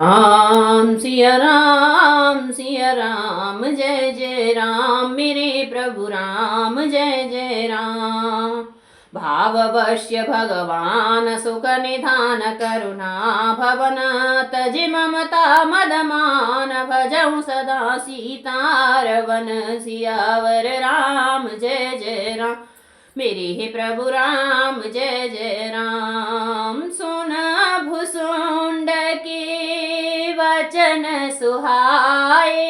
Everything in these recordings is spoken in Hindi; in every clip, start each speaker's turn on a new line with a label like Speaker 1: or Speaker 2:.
Speaker 1: सिया राम जय जय राम मेरे प्रभु राम जय जय राम। भाववश्य भगवान सुख निधान करुणा भवन तज ममता मदमान भजऊ सदा सीतारवन। सियावर राम जय जय राम मेरे हे प्रभु राम जय जय राम। सुन भुसुंड के वचन सुहाए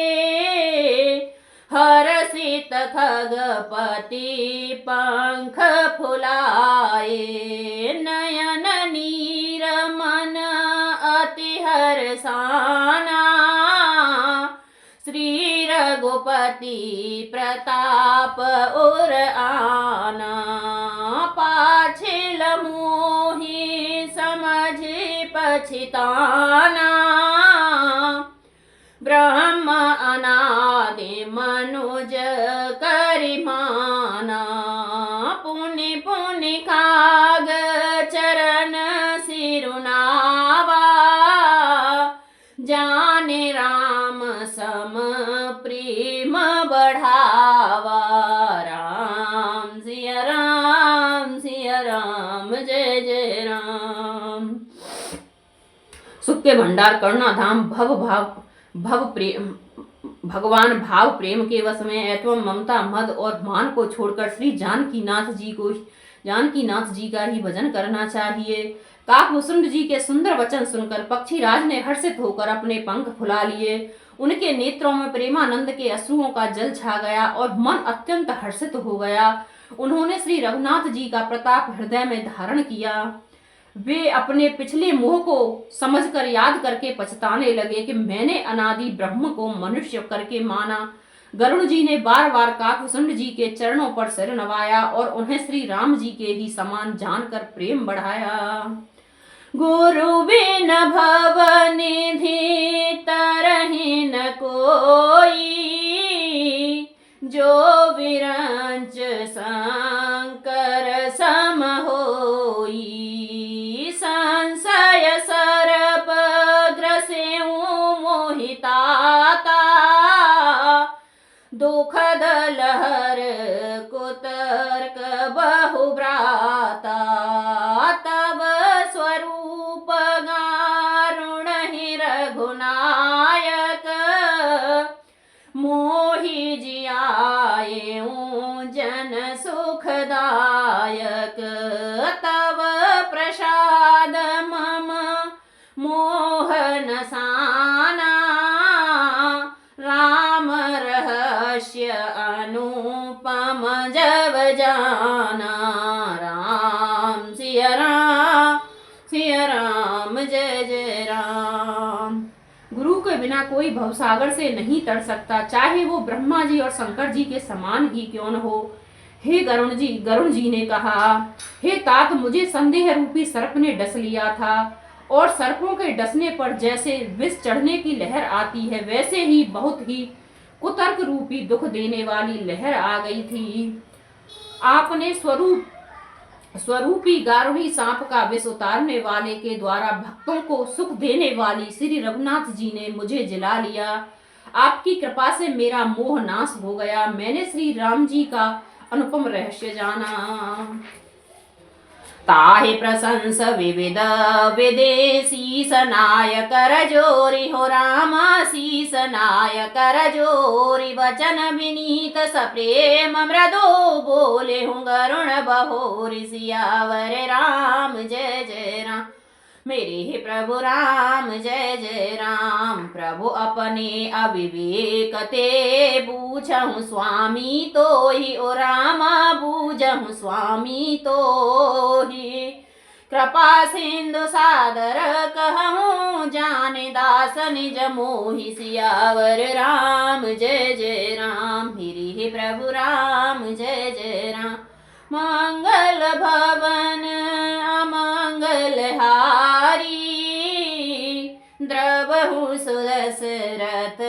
Speaker 1: हर्षित खगपति पंख फुलाए। नयन नीर मन अति हर्षाना श्री रघुपति प्रताप उर आना। पाछिल मोहि समझ पछिताना ब्रह्म अनादि मनुज करिमाना। पुनि पुनि काग चरण सिरुनावा जाने राम सम प्रेम बढ़ावा। राम सिया राम जय जय राम। सुख के भंडार करुणा धाम भव प्रेम भगवान भाव प्रेम के वश में एवं ममता मद और मान को छोड़कर श्री जानकीनाथ जी का ही भजन करना चाहिए। काकभूषुंड जी के सुंदर वचन सुनकर पक्षीराज ने हर्षित होकर अपने पंख फुला लिए। उनके नेत्रों में प्रेमानंद के अश्रुओं का जल छा गया और मन अत्यंत हर्षित हो गया। उन्होंने श्री रघुनाथ जी का प्रताप हृदय में धारण किया। वे अपने पिछले मोह को समझकर याद करके पछताने लगे कि मैंने अनादि ब्रह्म को मनुष्य करके माना। गरुड़ जी ने बार बार काकभूषुंड जी के चरणों पर सिर नवाया और उन्हें श्री राम जी के ही समान जानकर प्रेम बढ़ाया। गुरु बिन भव निधि तरहि न कोई जो विरंच शंकर सम होई। संशय सर्प ग्रसेऊ मोहिताता दुखद लहर कुतर्क बहुभ्राता। तब स्वरूप गारुण ही रघुनायक मोहि जियाए जन सुखदायक। तब प्रसाद मम मोहन साना राम रहस्य अनुपम जब जाना। राम सिया राम जय जय राम। गुरु के बिना कोई भवसागर से नहीं तर सकता, चाहे वो ब्रह्मा जी और शंकर जी के समान ही क्यों न हो। हे गरुण जी ने कहा, हे तात, मुझे संदेह रूपी सर्प ने डस लिया था और सर्पों के डसने पर जैसे विष चढ़ने की लहर आती है वैसे ही बहुत ही कुतर्क रूपी दुख देने वाली लहर आ गई थी। आपने स्वरूपी गारुड़ी सांप का विष उतारने वाले के द्वारा भक्तों को सुख देने वाली श्री रघुनाथ जी ने मुझे जिला लिया। आपकी कृपा से मेरा मोह नाश हो गया। मैंने श्री राम जी का अनुपम रहस्य जाना। ताहि प्रशंस विविध विदेशी सनाय कर जोरी हो रामा शीस नाय कर जोरी। वचन विनीत सप्रेम मृदो बोले हूँ गरुण बहोरी। सियावर राम जय जय राम मेरे हे प्रभु राम जय जय राम। प्रभु अपने अविवेक ते बूझहु स्वामी तो ही ओ रामा बूझहु स्वामी तो ही। कृपा सिंधु सादर कहूँ जाने दास निज मोहि। सियावर राम जय जय राम मेरे हे प्रभु राम जय जय राम। मंगल भवन अमंगल हारी द्रवहु सुदशरथ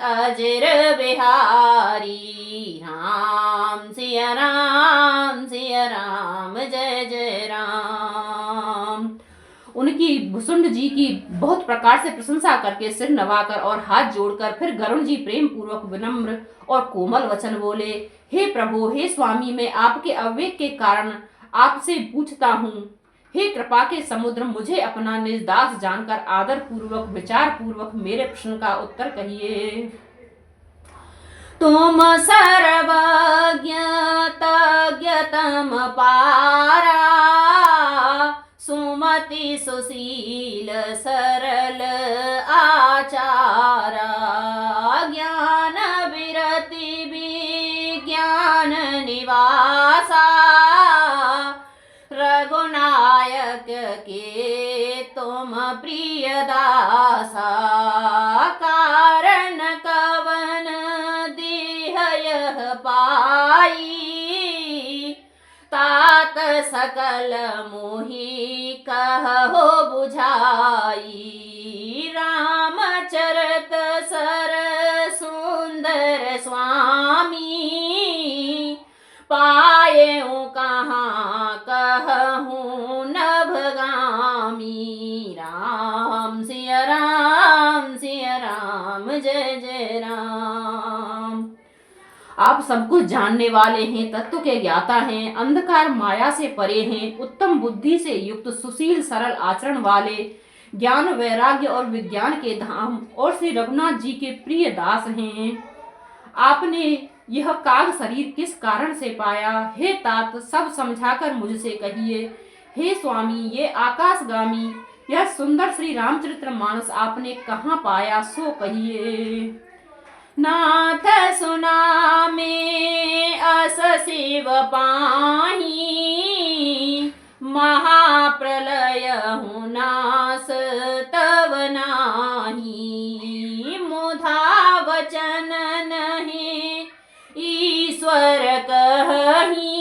Speaker 1: अजर बिहारी। राम सिया राम जय जय राम। उनकी भुसुंड जी की बहुत प्रकार से प्रशंसा करके सिर नवाकर और हाथ जोड़कर फिर गरुण जी प्रेम पूर्वक विनम्र और कोमल वचन बोले, हे प्रभु, हे स्वामी, मैं आपके अविवेक के कारण आपसे पूछता हूँ। हे कृपा के समुद्र, मुझे अपना निज दास जानकर आदर पूर्वक विचार पूर्वक मेरे प्रश्न का उत्तर कहिए। तुम सर्वज्ञ तज्ञ तम पारा, सुमति सुशील सरल आचारा, ज्ञान विरति विज्ञान निवासा, रघुनायक के तुम प्रिय दासा, कारण कवन देह यह पाई, तात सकल मोहि कहो बुझाई, रामचरित सर सुंदर स्वामी, पाएऊ कहाँ कहूँ नभगामी, राम सिया राम सिया राम, जय जय राम। आप सब कुछ जानने वाले हैं, तत्व के ज्ञाता हैं, अंधकार माया से परे हैं, उत्तम बुद्धि से युक्त, सुशील सरल आचरण वाले, ज्ञान वैराग्य और विज्ञान के धाम और श्री रघुनाथ जी के प्रिय दास हैं। आपने यह काग शरीर किस कारण से पाया? हे तात, सब समझाकर मुझसे कहिए। हे स्वामी, ये आकाशगामी यह सुंदर श्री रामचरितमानस आपने कहाँ पाया, सो कहिए। नाथ सुना में अस शिव पाही, महाप्रलय हूँ नास तव नाही, मुधा वचन नहीं ईश्वर कही,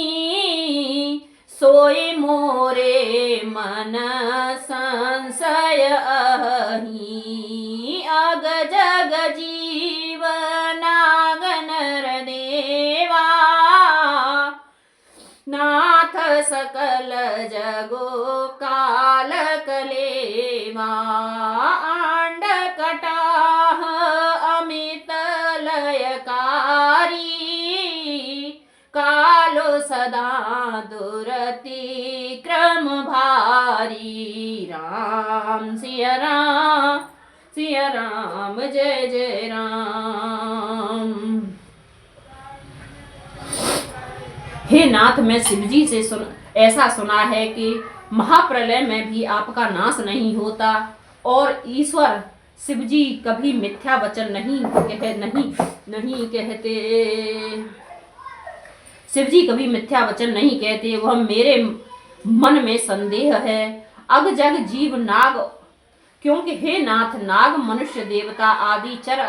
Speaker 1: सोई मोरे मन संशय अहि, अग जग जीव नाग नर देवा, नाथ सकल जगो काल कलेवा, आंड कटाह अमित लयकारी, कालो सदा दुरति क्रम भारी, राम सिया राम, जय जय राम। हे नाथ, मैं शिवजी से ऐसा सुना है कि महाप्रलय में भी आपका नाश नहीं होता और ईश्वर शिवजी कभी मिथ्या वचन नहीं कहते। शिवजी कभी मिथ्या वचन नहीं कहते, वह मेरे मन में संदेह है। अग जग जीव नाग, क्योंकि हे नाथ, नाग मनुष्य देवता आदि चर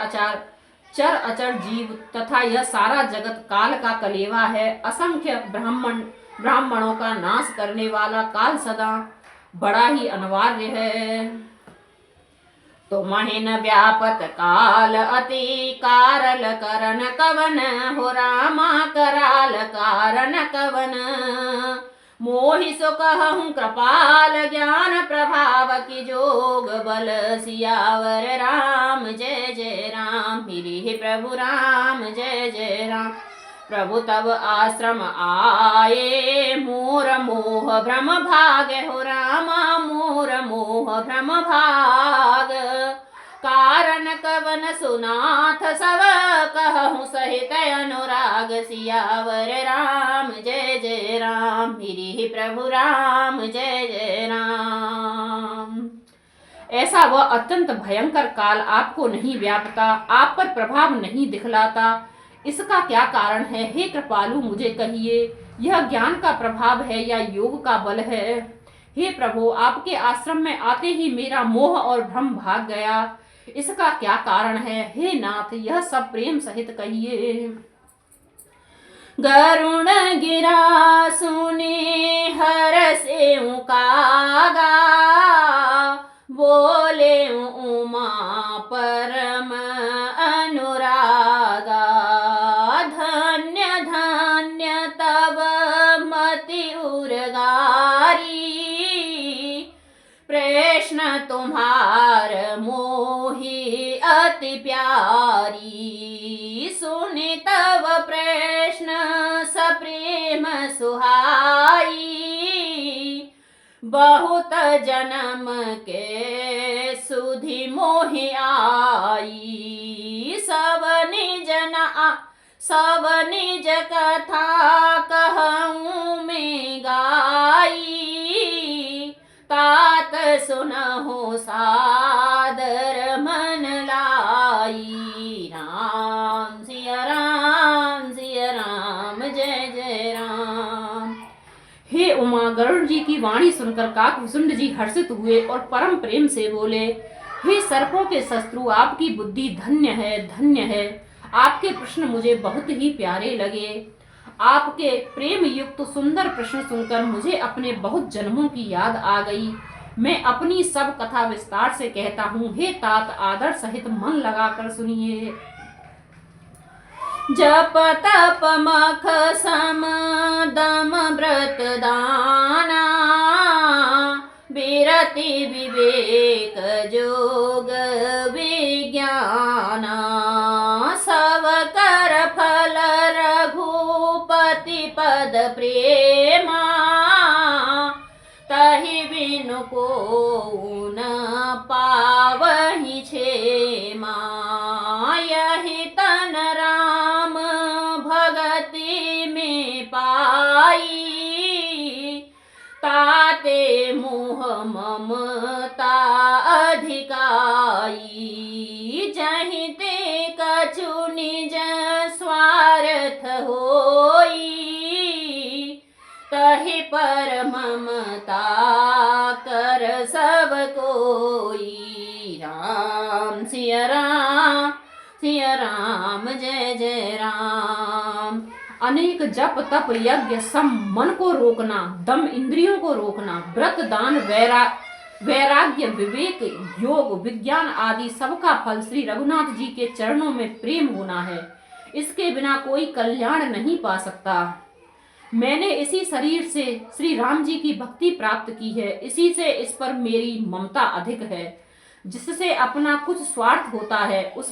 Speaker 1: अचर जीव तथा यह सारा जगत काल का कलेवा है। असंख्य ब्राह्मणों का नाश करने वाला काल सदा बड़ा ही अनिवार्य है। तो महीन व्यापत काल अति कारल करन कवन, हो रामा कराल कारण कवन, मोहि सो कहूँ कृपाल ज्ञान प्रभाव की जोग बल, सियावर राम जय जय राम, मेरे प्रभु राम जय जय राम। प्रभु तब आश्रम आए, मोर मोह भ्रम भाग, हो रामा मोर मोह भ्रम भाग, कारण कवन सुनाथ सब कहूँ सहित अनुराग, सियावर राम जय जय राम, मेरे प्रभु राम जय जय राम। ऐसा वह अत्यंत भयंकर काल आपको नहीं व्यापता, आप पर प्रभाव नहीं दिखलाता, इसका क्या कारण है? हे कृपालु, मुझे कहिए, यह ज्ञान का प्रभाव है या योग का बल है? हे प्रभु, आपके आश्रम में आते ही मेरा मोह और भ्रम भाग गया, इसका क्या कारण है? हे नाथ, यह सब प्रेम सहित कहिए। गरुण गिरा सुने हर से कागा, बोले उमा परम अनुरागा, धन्य धन्य तब मति उर्गारी, प्रश्न तुम्हार मोहि अति प्यारी, सुनि तव प्रश्न सप्रेम सुहाई। बहुत जन्म के सुधि मोहि आई, सब निज कथा कहूँ मैं गाई। तात सुनहु सादर मन लाई। राम सिया राम सिया राम, जय जय राम। हे उमा, गरुड़ जी की वाणी सुनकर काकभूषुंड जी हर्षित हुए और परम प्रेम से बोले, हे सर्पों के शत्रु, आपकी बुद्धि धन्य है, धन्य है। आपके प्रश्न मुझे बहुत ही प्यारे लगे। आपके प्रेम युक्त सुंदर प्रश्न सुनकर मुझे अपने बहुत जन्मों की याद आ गई। मैं अपनी सब कथा विस्तार से कहता हूँ। हे तात, आदर सहित मन लगाकर सुनिए। जप तप मख सम दम व्रत दाना, विरति विवेक जोग विज्ञाना। सब कर फल रघुपति पद प्रेमा, तहि बिनु को न पावहि क्षेमा। यही तन राम भगति में पाई, ताते मोह ममता अधिकाई। जहि ते कछु निज स्वार्थ होई, तहि पर ममता कर सब कोई। राम सिया राम सिया राम, जय जय राम। अनेक जप तप यज्ञ सम मन को रोकना, दम इंद्रियों को रोकना, व्रत दान वैराग्य विवेक योग विज्ञान आदि सबका फल श्री रघुनाथ जी के चरणों में प्रेम होना है। इसके बिना कोई कल्याण नहीं पा सकता। मैंने इसी शरीर से श्री राम जी की भक्ति प्राप्त की है। इसी से इस पर मेरी ममता अधिक है। जिससे अपना कुछ स्वार्थ होता है, उस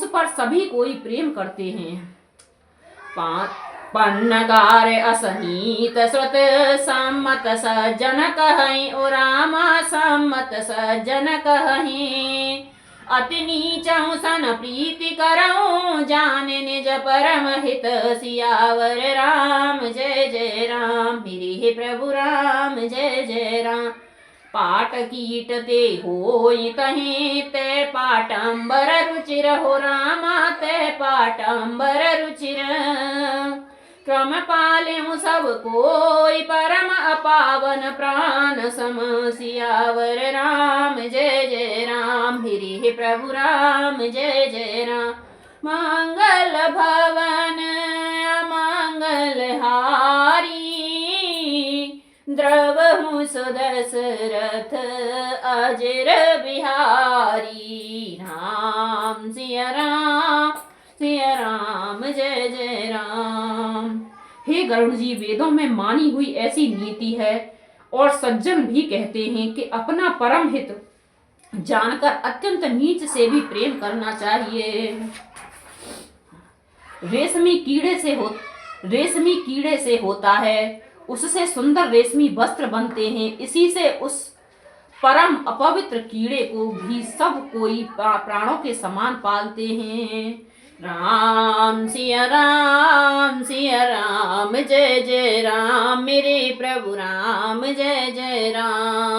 Speaker 1: पर सभी कोई प्रेम करते हैं। पन्नगार असनीत श्रुत सम्मत सज्जन कहीं, ओ रामा सम्मत सज्जन कहीं। अति नीचहु सन प्रीति करऊं, जाने निज परम हित सियावर राम, जय जय राम। मेरे प्रभु राम, जय जय राम। पाट कीट ते होई तहीं, ते पाटंबर रुचिर हो रामा, ते पाटंबर रुचिर। क्रम पालें सब कोई, परम अपावन प्राण सम सियावर राम, जय जय राम। मेरे प्रभु राम, जय जय राम। मंगल भवन अमंगल हारी, द्रवहु सुदशरथ अजर बिहारी। राम सिया राम, जय जय राम। हे गरुड़ जी, वेदों में मानी हुई ऐसी नीति है और सज्जन भी कहते हैं कि अपना परम हित जानकर अत्यंत नीच से भी प्रेम करना चाहिए। रेशमी कीड़े से होता है, उससे सुंदर रेशमी वस्त्र बनते हैं। इसी से उस परम अपवित्र कीड़े को भी सब कोई प्राणों के समान पालते हैं। राम सिया राम, जय जय राम। मेरे प्रभु राम, जय जय राम।